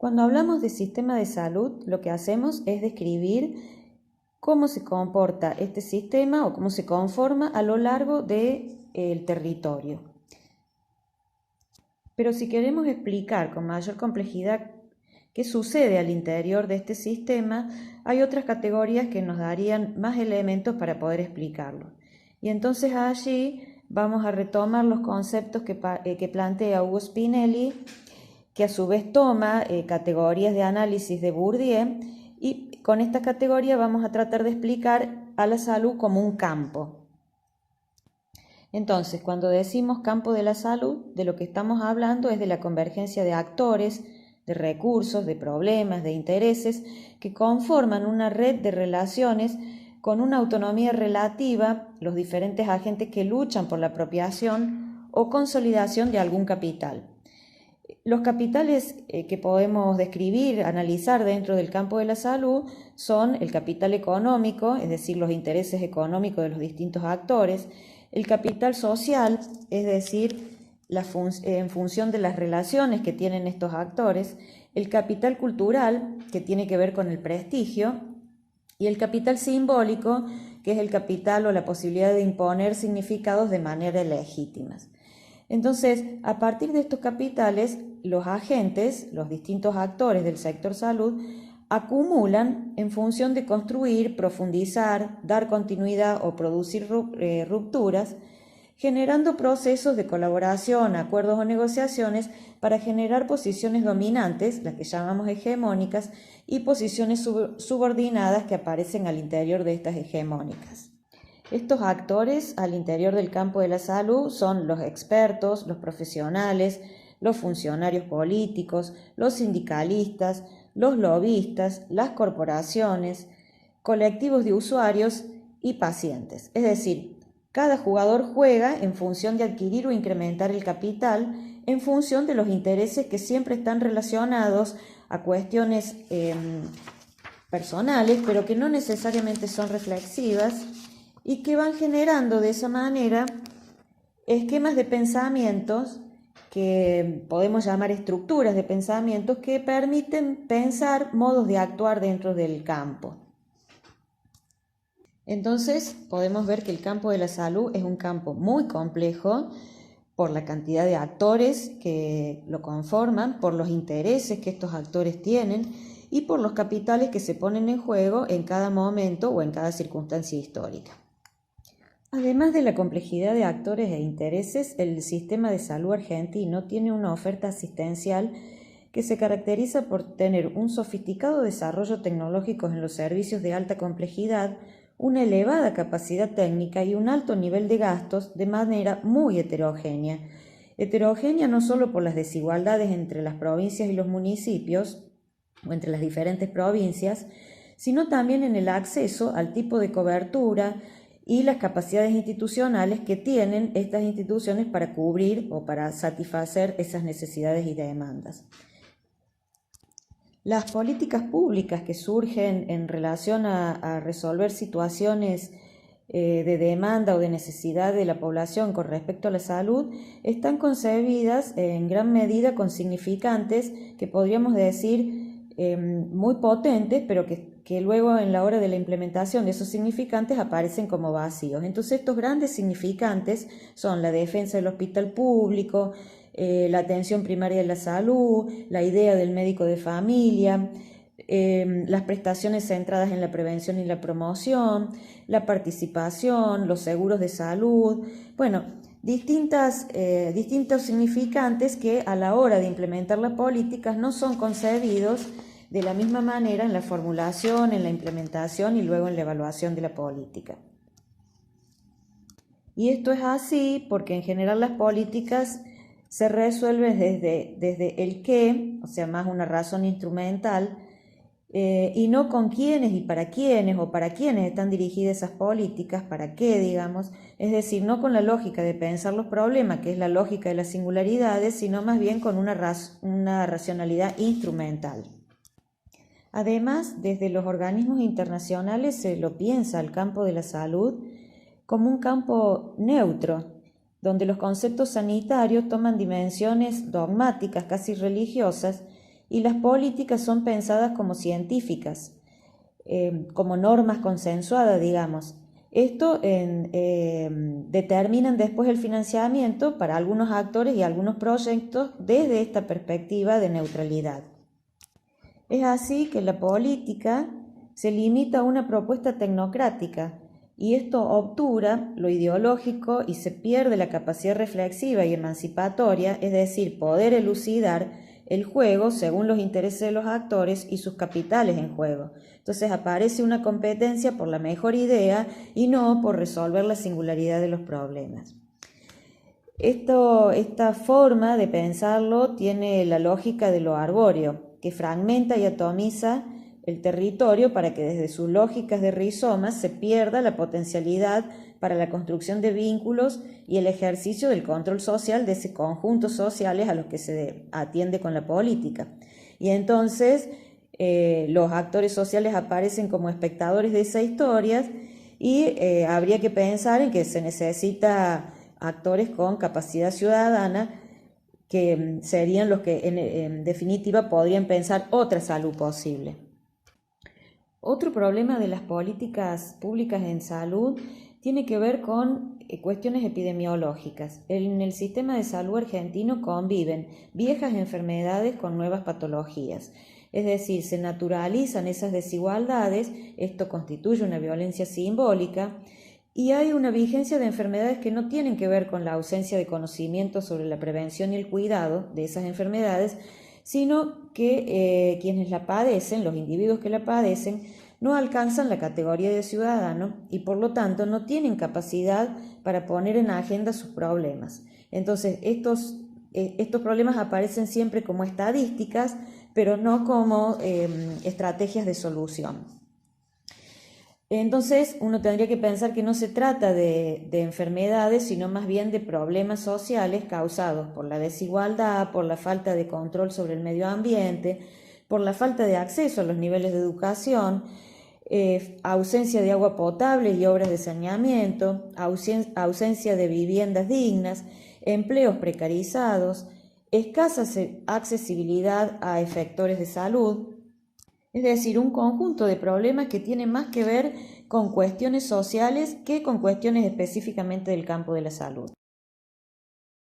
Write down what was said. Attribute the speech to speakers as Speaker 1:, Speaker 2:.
Speaker 1: Cuando hablamos de sistema de salud, lo que hacemos es describir cómo se comporta este sistema o cómo se conforma a lo largo del territorio. Pero si queremos explicar con mayor complejidad qué sucede al interior de este sistema, hay otras categorías que nos darían más elementos para poder explicarlo. Y entonces allí vamos a retomar los conceptos que plantea Hugo Spinelli, que a su vez toma categorías de análisis de Bourdieu, y con esta categoría vamos a tratar de explicar a la salud como un campo. Entonces, cuando decimos campo de la salud, de lo que estamos hablando es de la convergencia de actores, de recursos, de problemas, de intereses, que conforman una red de relaciones con una autonomía relativa, los diferentes agentes que luchan por la apropiación o consolidación de algún capital. Los capitales que podemos describir, analizar dentro del campo de la salud son el capital económico, es decir, los intereses económicos de los distintos actores, el capital social, es decir, en función de las relaciones que tienen estos actores, el capital cultural, que tiene que ver con el prestigio, y el capital simbólico, que es el capital o la posibilidad de imponer significados de manera legítima. Entonces, a partir de estos capitales, los agentes, los distintos actores del sector salud, acumulan en función de construir, profundizar, dar continuidad o producir rupturas, generando procesos de colaboración, acuerdos o negociaciones para generar posiciones dominantes, las que llamamos hegemónicas, y posiciones subordinadas que aparecen al interior de estas hegemónicas. Estos actores al interior del campo de la salud son los expertos, los profesionales, los funcionarios políticos, los sindicalistas, los lobistas, las corporaciones, colectivos de usuarios y pacientes. Es decir, cada jugador juega en función de adquirir o incrementar el capital, en función de los intereses que siempre están relacionados a cuestiones personales, pero que no necesariamente son reflexivas y que van generando de esa manera esquemas de pensamientos que podemos llamar estructuras de pensamientos que permiten pensar modos de actuar dentro del campo. Entonces podemos ver que el campo de la salud es un campo muy complejo por la cantidad de actores que lo conforman, por los intereses que estos actores tienen y por los capitales que se ponen en juego en cada momento o en cada circunstancia histórica. Además de la complejidad de actores e intereses, el sistema de salud argentino tiene una oferta asistencial que se caracteriza por tener un sofisticado desarrollo tecnológico en los servicios de alta complejidad, una elevada capacidad técnica y un alto nivel de gastos de manera muy heterogénea. Heterogénea no solo por las desigualdades entre las provincias y los municipios, o entre las diferentes provincias, sino también en el acceso al tipo de cobertura y las capacidades institucionales que tienen estas instituciones para cubrir o para satisfacer esas necesidades y demandas. Las políticas públicas que surgen en relación a resolver situaciones de demanda o de necesidad de la población con respecto a la salud están concebidas en gran medida con significantes que podríamos decir muy potentes, pero que luego en la hora de la implementación de esos significantes aparecen como vacíos. Entonces estos grandes significantes son la defensa del hospital público, la atención primaria de la salud, la idea del médico de familia, las prestaciones centradas en la prevención y la promoción, la participación, los seguros de salud, bueno, distintos significantes que a la hora de implementar las políticas no son concebidos de la misma manera en la formulación, en la implementación y luego en la evaluación de la política. Y esto es así porque en general las políticas se resuelven desde el qué, o sea, más una razón instrumental, y no con quiénes y para quiénes o para quiénes están dirigidas esas políticas, para qué, digamos, es decir, no con la lógica de pensar los problemas, que es la lógica de las singularidades, sino más bien con una racionalidad instrumental. Además, desde los organismos internacionales se lo piensa al campo de la salud como un campo neutro, donde los conceptos sanitarios toman dimensiones dogmáticas, casi religiosas, y las políticas son pensadas como científicas, como normas consensuadas, digamos. Esto determinan después el financiamiento para algunos actores y algunos proyectos desde esta perspectiva de neutralidad. Es así que la política se limita a una propuesta tecnocrática y esto obtura lo ideológico y se pierde la capacidad reflexiva y emancipatoria, es decir, poder elucidar el juego según los intereses de los actores y sus capitales en juego. Entonces aparece una competencia por la mejor idea y no por resolver la singularidad de los problemas. Esta forma de pensarlo tiene la lógica de lo arbóreo, que fragmenta y atomiza el territorio para que desde sus lógicas de rizomas se pierda la potencialidad para la construcción de vínculos y el ejercicio del control social de ese conjunto sociales a los que se atiende con la política. Y entonces los actores sociales aparecen como espectadores de esas historias y habría que pensar en que se necesita actores con capacidad ciudadana que serían los que en definitiva podrían pensar otra salud posible. Otro problema de las políticas públicas en salud tiene que ver con cuestiones epidemiológicas. En el sistema de salud argentino conviven viejas enfermedades con nuevas patologías. Es decir, se naturalizan esas desigualdades, esto constituye una violencia simbólica y hay una vigencia de enfermedades que no tienen que ver con la ausencia de conocimiento sobre la prevención y el cuidado de esas enfermedades, sino que quienes la padecen, los individuos que la padecen, no alcanzan la categoría de ciudadano y por lo tanto no tienen capacidad para poner en agenda sus problemas. Entonces estos problemas aparecen siempre como estadísticas, pero no como estrategias de solución. Entonces uno tendría que pensar que no se trata de enfermedades, sino más bien de problemas sociales causados por la desigualdad, por la falta de control sobre el medio ambiente, por la falta de acceso a los niveles de educación, ausencia de agua potable y obras de saneamiento, ausencia de viviendas dignas, empleos precarizados, escasa accesibilidad a efectores de salud. Es decir, un conjunto de problemas que tienen más que ver con cuestiones sociales que con cuestiones específicamente del campo de la salud.